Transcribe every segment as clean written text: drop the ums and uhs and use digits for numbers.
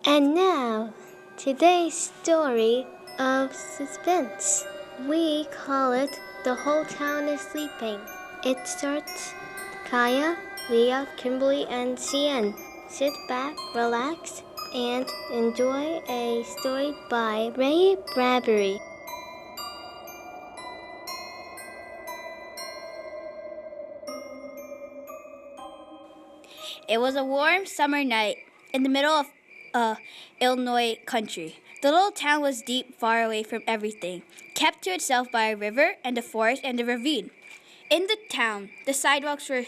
And now, today's story of suspense. We call it The Whole Town is Sleeping. It starts Kaiya, Leah, Kimberly, and Seanne. Sit back, relax, and enjoy a story by Ray Bradbury. It was a warm summer night in the middle of Illinois country. The little town was deep, far away from everything, kept to itself by a river and a forest and a ravine. In the town, the sidewalks were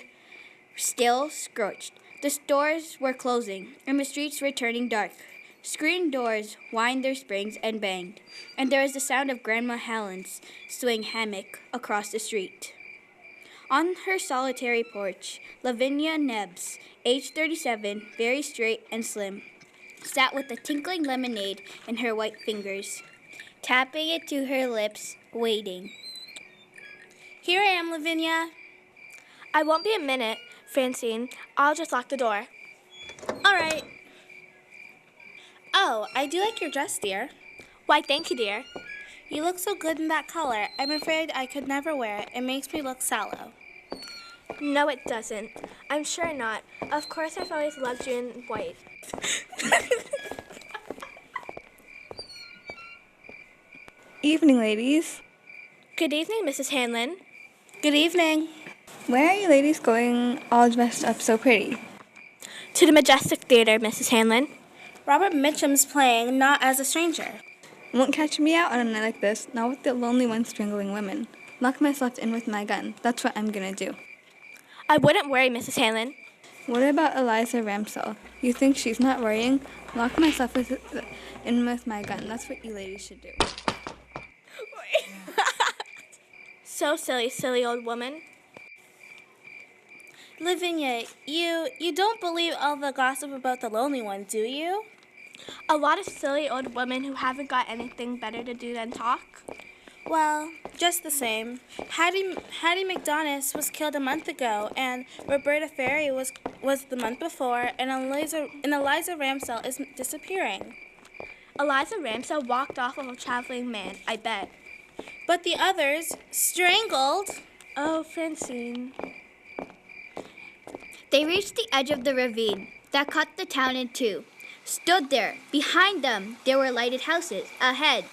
still scorched. The stores were closing, and the streets were turning dark. Screen doors whined their springs and banged, and there was the sound of Grandma Helen's swing hammock across the street. On her solitary porch, Lavinia Nebbs, age 37, very straight and slim, sat with a tinkling lemonade in her white fingers, tapping it to her lips, waiting. Here I am, Lavinia. I won't be a minute, Francine. I'll just lock the door. All right. Oh, I do like your dress, dear. Why, thank you, dear. You look so good in that color. I'm afraid I could never wear it. It makes me look sallow. No, it doesn't. I'm sure not. Of course, I've always loved you in white. Evening, ladies. Good evening, Mrs. Hanlon. Good evening. Where are you ladies going all dressed up so pretty? To the Majestic Theater, Mrs. Hanlon. Robert Mitchum's playing Not as a Stranger. Won't catch me out on a night like this, not with the lonely one strangling women. Lock myself in with my gun. That's what I'm gonna do. I wouldn't worry, Mrs. Hanlon. What about Eliza Ramsell? You think she's not worrying? Lock myself in with my gun. That's what you ladies should do. So silly, silly old woman. Lavinia, you don't believe all the gossip about the lonely one, do you? A lot of silly old women who haven't got anything better to do than talk. Well, just the same. Hattie McDonis was killed a month ago, and Roberta Ferry was the month before, and Eliza Ramsell is disappearing. Eliza Ramsell walked off of a traveling man, I bet. But the others strangled. Oh, Francine. They reached the edge of the ravine that cut the town in two. Stood there. Behind them, there were lighted houses. Ahead,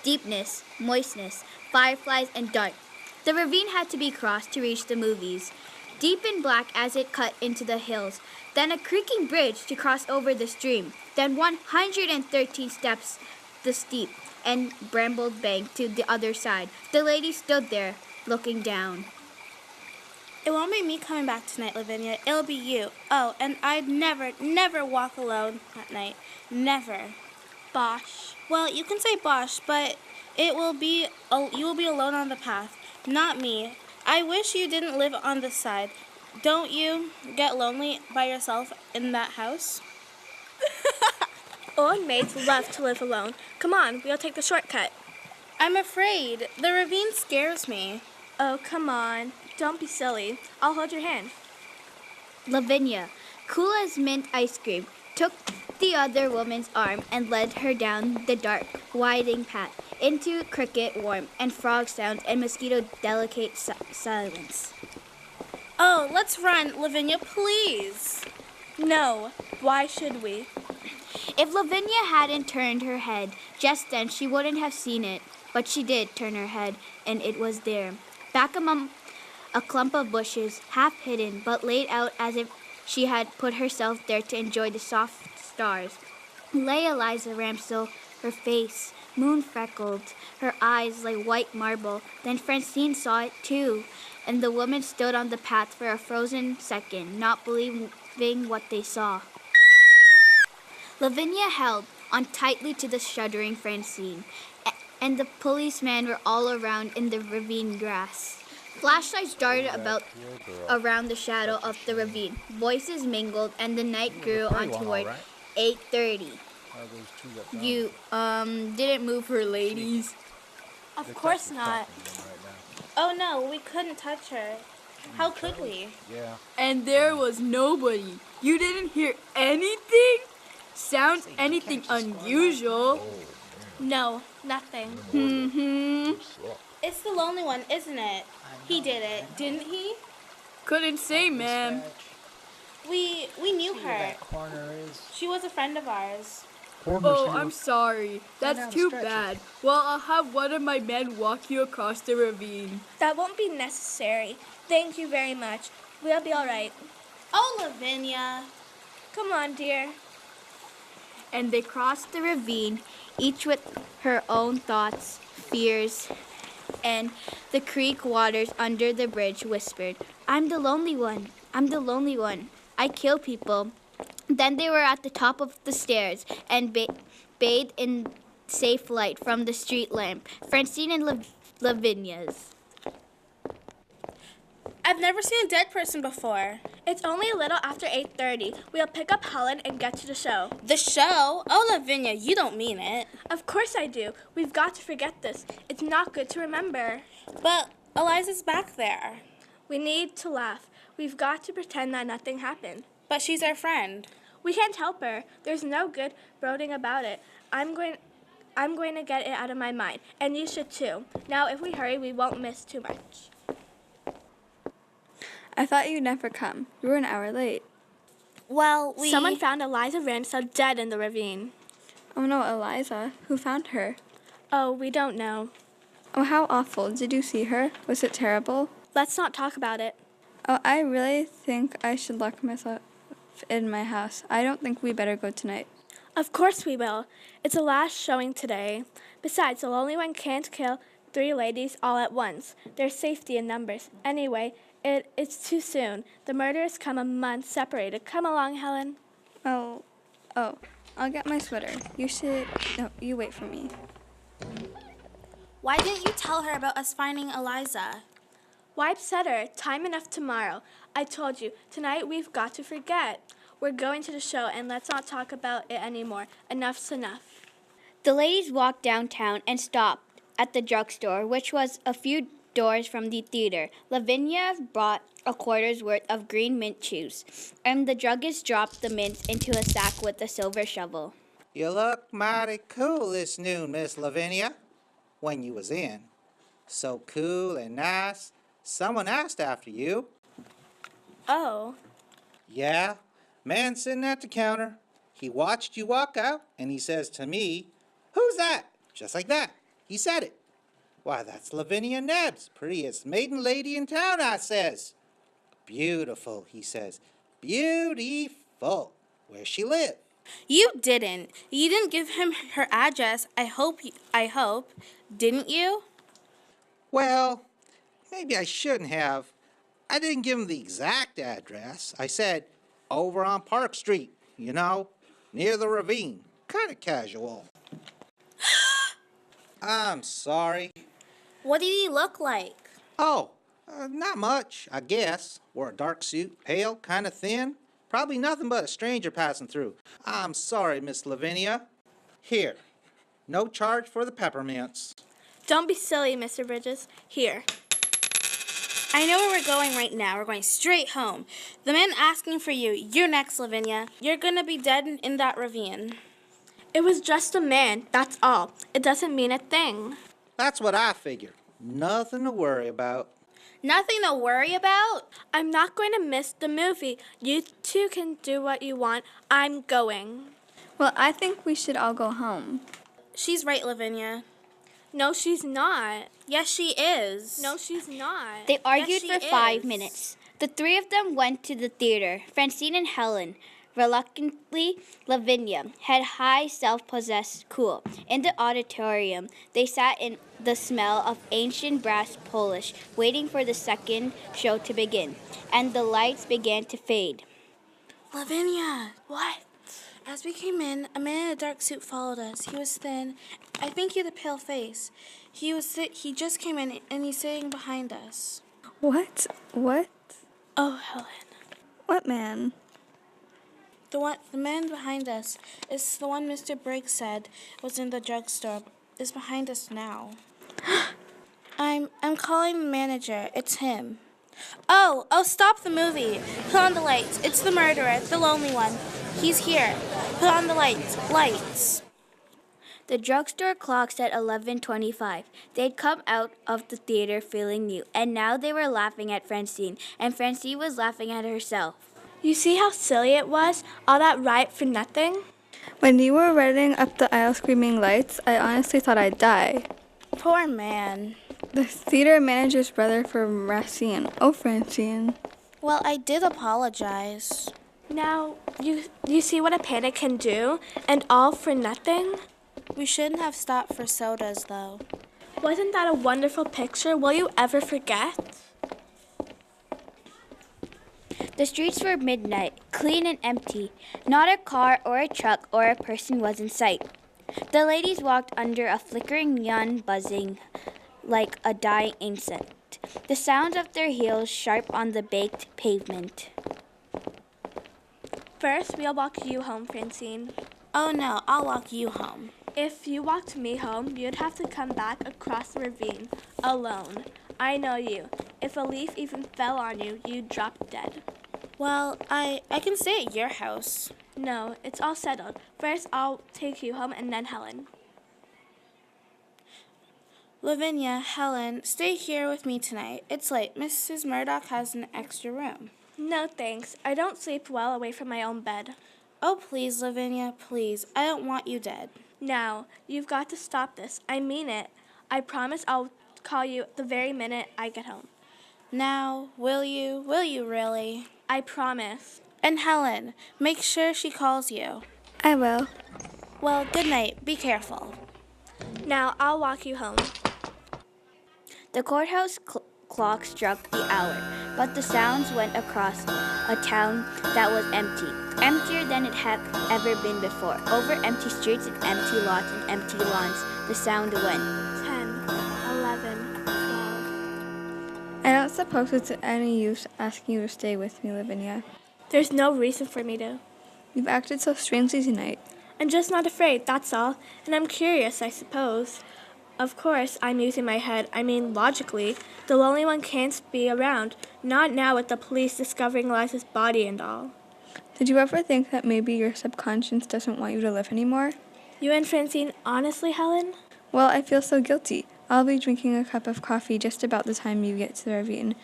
deepness, moistness, fireflies, and dark. The ravine had to be crossed to reach the movies, deep in black as it cut into the hills. Then a creaking bridge to cross over the stream. Then 113 steps the steep and brambled bank to the other side. The lady stood there, looking down. It won't be me coming back tonight, Lavinia. It'll be you. Oh, and I'd never walk alone at night. Never. Bosh. Well, you can say bosh, but you will be alone on the path, not me. I wish you didn't live on this side. Don't you get lonely by yourself in that house? Old maids love to live alone. Come on, we'll take the shortcut. I'm afraid. The ravine scares me. Oh, come on. Don't be silly. I'll hold your hand. Lavinia, cool as mint ice cream, took the other woman's arm and led her down the dark, winding path into cricket warmth and frog sounds and mosquito delicate silence. Oh, let's run, Lavinia, please. No. Why should we? If Lavinia hadn't turned her head just then, she wouldn't have seen it. But she did turn her head, and it was there, back among a clump of bushes, half hidden, but laid out as if she had put herself there to enjoy the soft stars. Lay Eliza Ramsell, her face moon-freckled, her eyes like white marble. Then Francine saw it too, and the woman stood on the path for a frozen second, not believing what they saw. Lavinia held on tightly to the shuddering Francine, and the policemen were all around in the ravine grass. Flashlights darted about around the shadow of the ravine. Voices mingled, and the night grew on toward 8:30. You, didn't move her, ladies. Of course not. Oh no, we couldn't touch her. How could we? Yeah. And there was nobody. You didn't hear anything? Sounds anything unusual? No, nothing. It's the lonely one, isn't it? He did it, didn't he? Couldn't say, ma'am. We knew her. She was a friend of ours. Oh, I'm sorry. That's too bad. Well, I'll have one of my men walk you across the ravine. That won't be necessary. Thank you very much. We'll be all right. Oh, Lavinia. Come on, dear. And they crossed the ravine, each with her own thoughts, fears, and the creek waters under the bridge whispered, I'm the lonely one. I'm the lonely one. I kill people. Then they were at the top of the stairs and bathed in safe light from the street lamp, Francine and Lavinia's. I've never seen a dead person before. It's only a little after 8:30. We'll pick up Helen and get to the show. The show? Oh, Lavinia, you don't mean it. Of course I do. We've got to forget this. It's not good to remember. But Eliza's back there. We need to laugh. We've got to pretend that nothing happened. But she's our friend. We can't help her. There's no good brooding about it. I'm going to get it out of my mind, and you should too. Now, if we hurry, we won't miss too much. I thought you'd never come. You were an hour late. Well, Someone found Eliza Ramsell dead in the ravine. Oh no, Eliza. Who found her? Oh, we don't know. Oh, how awful. Did you see her? Was it terrible? Let's not talk about it. Oh, I really think I should lock myself in my house. I don't think we better go tonight. Of course we will. It's the last showing today. Besides, the lonely one can't kill 3 ladies all at once. There's safety in numbers. Anyway, it's too soon. The murderers come a month separated. Come along, Helen. Oh, I'll get my sweater. You wait for me. Why didn't you tell her about us finding Eliza? Why upset her? Time enough tomorrow. I told you, tonight we've got to forget. We're going to the show, and let's not talk about it anymore. Enough's enough. The ladies walked downtown and stopped at the drugstore, which was a few doors from the theater. Lavinia bought a quarter's worth of green mint juice, and the druggist dropped the mints into a sack with a silver shovel. You look mighty cool this noon, Miss Lavinia, when you was in. So cool and nice. Someone asked after you. Oh. Yeah, man sitting at the counter. He watched you walk out, and he says to me, "Who's that?" Just like that. He said it. "Why, that's Lavinia Nebbs, prettiest maiden lady in town," I says. "Beautiful," he says. "Beautiful. Where she live?" You didn't. You didn't give him her address. I hope. Didn't you? Well, maybe I shouldn't have. I didn't give him the exact address. I said, over on Park Street, near the ravine. Kind of casual. I'm sorry. What did he look like? Oh, not much, I guess. Wore a dark suit, pale, kind of thin. Probably nothing but a stranger passing through. I'm sorry, Miss Lavinia. Here, no charge for the peppermints. Don't be silly, Mr. Bridges. Here. I know where we're going right now. We're going straight home. The man asking for you. You're next, Lavinia. You're gonna be dead in that ravine. It was just a man, that's all. It doesn't mean a thing. That's what I figured. Nothing to worry about. Nothing to worry about? I'm not going to miss the movie. You two can do what you want. I'm going. Well, I think we should all go home. She's right, Lavinia. No, she's not. Yes, she is. No, she's not. They argued Yes, for she 5 is. minutes. The 3 of them went to the theater. Francine and Helen. Reluctantly, Lavinia had high, self-possessed cool. In the auditorium, they sat in the smell of ancient brass polish, waiting for the second show to begin, and the lights began to fade. Lavinia. What? As we came in, a man in a dark suit followed us. He was thin. I think he had a pale face. He just came in, and he's sitting behind us. What? Oh, Helen. What man? The man behind us is the one Mr. Briggs said was in the drugstore. Is behind us now. I'm calling the manager. It's him. Oh, stop the movie. Put on the lights. It's the murderer, the lonely one. He's here. Put on the lights. Lights. The drugstore clock said 11:25. They'd come out of the theater feeling new, and now they were laughing at Francine, and Francine was laughing at herself. You see how silly it was? All that riot for nothing? When you were running up the aisle screaming lights, I honestly thought I'd die. Poor man. The theater manager's brother from Racine. Oh, Francine. Well, I did apologize. Now, you see what a panic can do? And all for nothing? We shouldn't have stopped for sodas, though. Wasn't that a wonderful picture? Will you ever forget? The streets were midnight, clean and empty. Not a car or a truck or a person was in sight. The ladies walked under a flickering neon buzzing like a dying insect. The sounds of their heels sharp on the baked pavement. First, we'll walk you home, Francine. Oh no, I'll walk you home. If you walked me home, you'd have to come back across the ravine, alone. I know you. If a leaf even fell on you, you'd drop dead. Well, I can stay at your house. No, it's all settled. First, I'll take you home and then Helen. Lavinia, Helen, stay here with me tonight. It's late. Mrs. Murdoch has an extra room. No, thanks. I don't sleep well away from my own bed. Oh, please, Lavinia, please. I don't want you dead. Now, you've got to stop this. I mean it. I promise I'll call you the very minute I get home. Now, will you? Will you really? I promise. And Helen, make sure she calls you. I will. Well, good night. Be careful. Now, I'll walk you home. The courthouse clock struck the hour, but the sounds went across a town that was empty, emptier than it had ever been before. Over empty streets and empty lots and empty lawns, the sound went. 10, 11, 12. I don't suppose it's any use asking you to stay with me, Lavinia. There's no reason for me to. You've acted so strangely tonight. I'm just not afraid, that's all. And I'm curious, I suppose. Of course, I'm using my head. I mean, logically, the lonely one can't be around. Not now with the police discovering Eliza's body and all. Did you ever think that maybe your subconscious doesn't want you to live anymore? You and Francine, honestly, Helen? Well, I feel so guilty. I'll be drinking a cup of coffee just about the time you get to the ravine.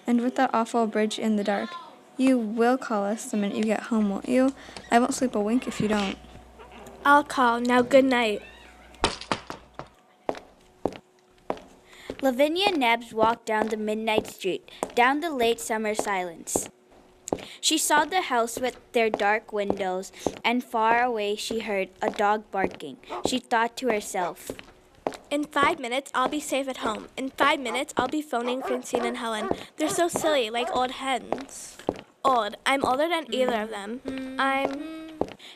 And with that awful bridge in the dark. You will call us the minute you get home, won't you? I won't sleep a wink if you don't. I'll call. Now, good night. Lavinia Nebbs walked down the midnight street, down the late summer silence. She saw the house with their dark windows, and far away she heard a dog barking. She thought to herself, In 5 minutes, I'll be safe at home. In 5 minutes, I'll be phoning Francine and Helen. They're so silly, like old hens. Old. I'm older than either of them.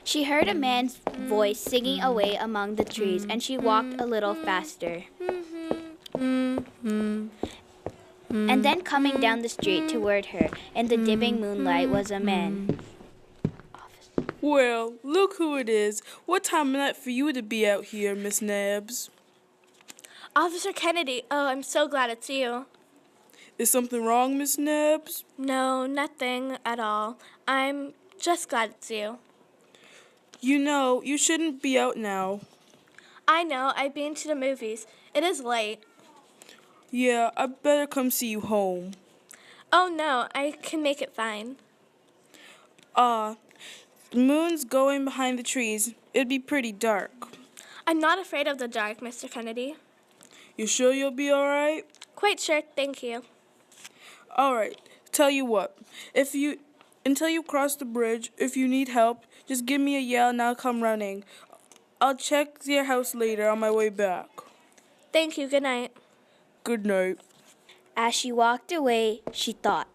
She heard a man's voice singing away among the trees, and she walked a little faster. And then coming down the street toward her, in the dimming moonlight, was a man. Well, look who it is. What time of night for you to be out here, Miss Nebbs? Officer Kennedy. Oh, I'm so glad it's you. Is something wrong, Miss Nebbs? No, nothing at all. I'm just glad it's you. You know, you shouldn't be out now. I know. I've been to the movies. It is late. Yeah, I better come see you home. Oh, no. I can make it fine. The moon's going behind the trees. It'd be pretty dark. I'm not afraid of the dark, Mr. Kennedy. You sure you'll be all right? Quite sure. Thank you. All right. Tell you what. Until you cross the bridge, if you need help, just give me a yell and I'll come running. I'll check your house later on my way back. Thank you. Good night. Good night. As she walked away, she thought,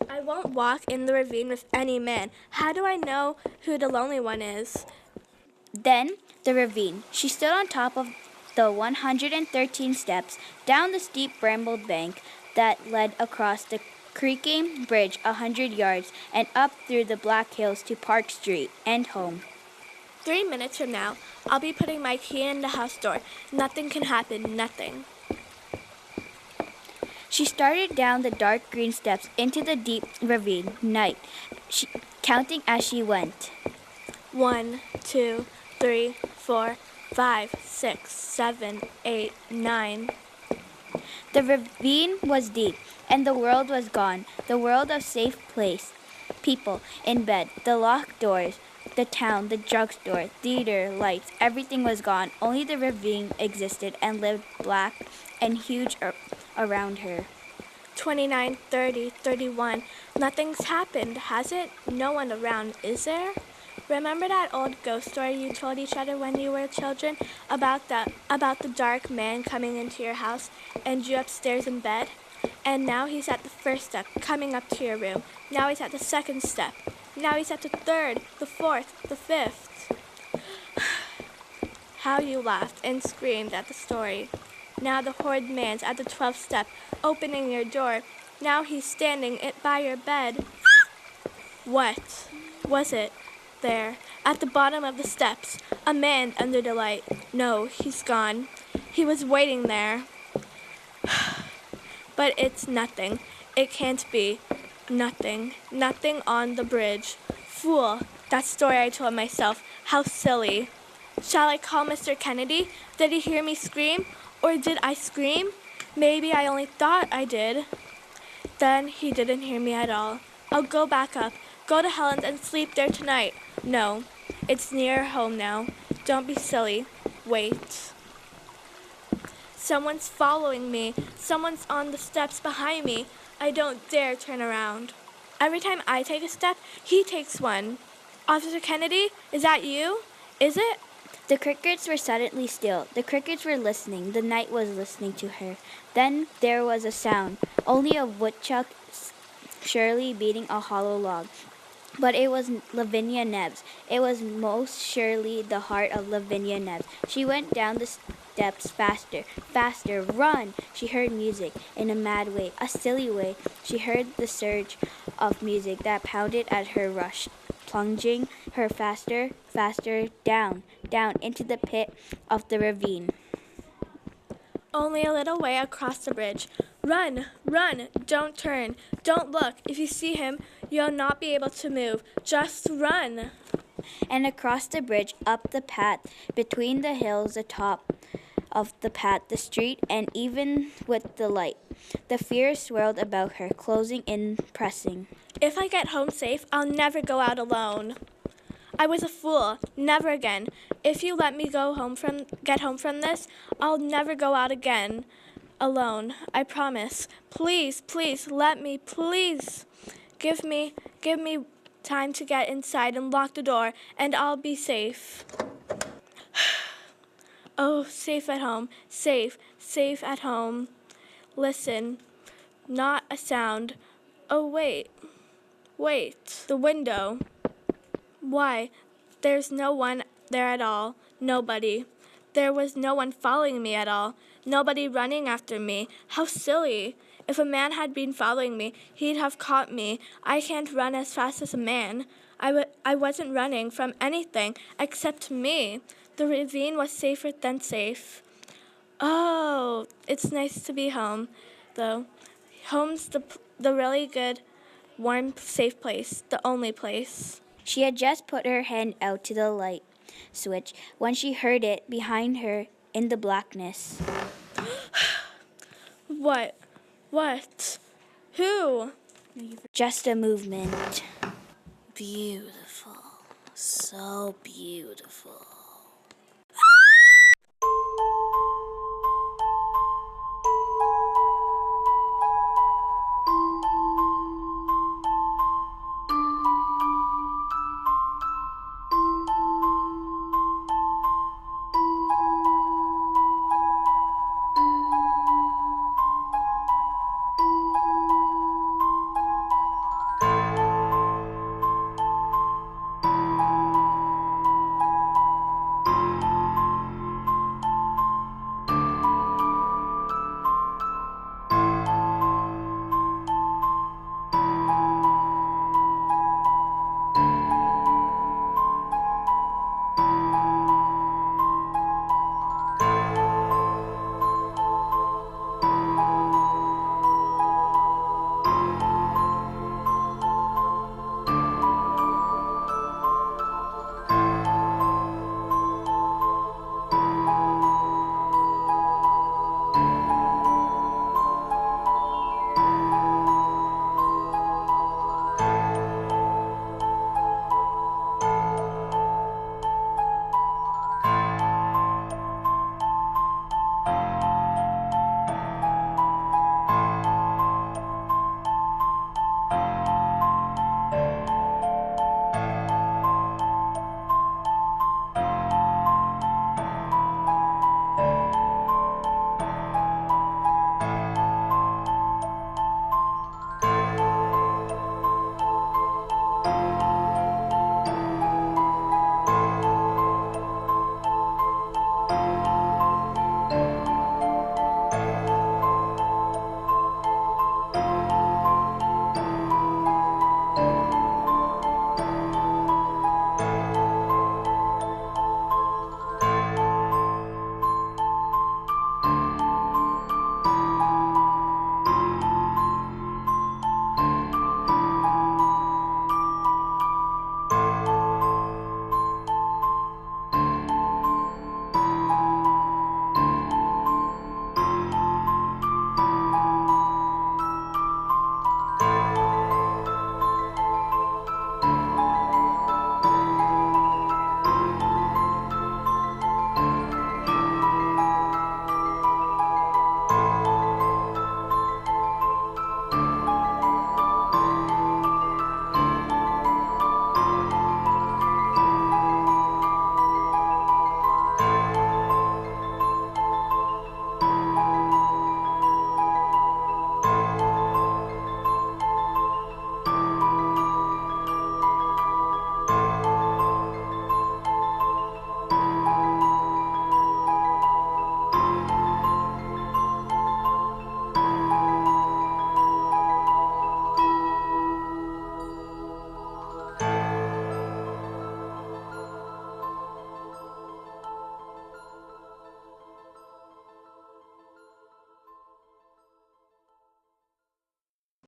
I won't walk in the ravine with any man. How do I know who the lonely one is? Then the ravine. She stood on top of the 113 steps, down the steep brambled bank that led across the creaking bridge 100 yards, and up through the Black Hills to Park Street and home. 3 minutes from now, I'll be putting my key in the house door. Nothing can happen. Nothing. She started down the dark green steps into the deep ravine, night, counting as she went. 1, 2, 3, 4, 5, 6, 7, 8, 9. The ravine was deep, and the world was gone, the world of safe place. People in bed, the locked doors, the town, the drugstore, theater, lights, everything was gone. Only the ravine existed and lived black and huge around her. 29, 30, 31. Nothing's happened, has it? No one around, is there? Remember that old ghost story you told each other when you were children about the dark man coming into your house and you upstairs in bed? And now he's at the first step, coming up to your room. Now he's at the second step. Now he's at the third, the fourth, the fifth. How you laughed and screamed at the story. Now the horrid man's at the 12th step, opening your door. Now he's standing by your bed. What was it? There, at the bottom of the steps, a man under the light. No, he's gone. He was waiting there. But it's nothing. It can't be. Nothing. Nothing on the bridge. Fool. That story I told myself. How silly. Shall I call Mr. Kennedy? Did he hear me scream? Or did I scream? Maybe I only thought I did. Then he didn't hear me at all. I'll go back up. Go to Helen's and sleep there tonight. No, it's near home now. Don't be silly. Wait. Someone's following me. Someone's on the steps behind me. I don't dare turn around. Every time I take a step, he takes one. Officer Kennedy, is that you? Is it? The crickets were suddenly still. The crickets were listening. The night was listening to her. Then there was a sound, only a woodchuck surely beating a hollow log. But it was Lavinia Nebbs. It was most surely the heart of Lavinia Nebbs. She went down the steps faster, faster, run! She heard music in a mad way, a silly way. She heard the surge of music that pounded at her rush, plunging her faster, faster, down, down into the pit of the ravine. Only a little way across the bridge. Run, run, don't turn, don't look. If you see him, you'll not be able to move. Just run. And across the bridge, up the path, between the hills, the top of the path, the street, and even with the light. The fear swirled about her, closing in, pressing. If I get home safe, I'll never go out alone. I was a fool. Never again. If you let me get home from this, I'll never go out again alone. I promise. Please, please, let me, please. Give me time to get inside and lock the door, and I'll be safe. Oh, safe at home. Safe at home. Listen. Not a sound. Oh, wait. The window. Why, there's no one there at all. Nobody. There was no one following me at all. Nobody running after me. How silly. If a man had been following me, he'd have caught me. I can't run as fast as a man. I wasn't running from anything except me. The ravine was safer than safe. Oh, it's nice to be home, though. Home's the really good, warm, safe place. The only place. She had just put her hand out to the light switch when she heard it behind her in the blackness. What? Who? Just a movement. Beautiful. So beautiful.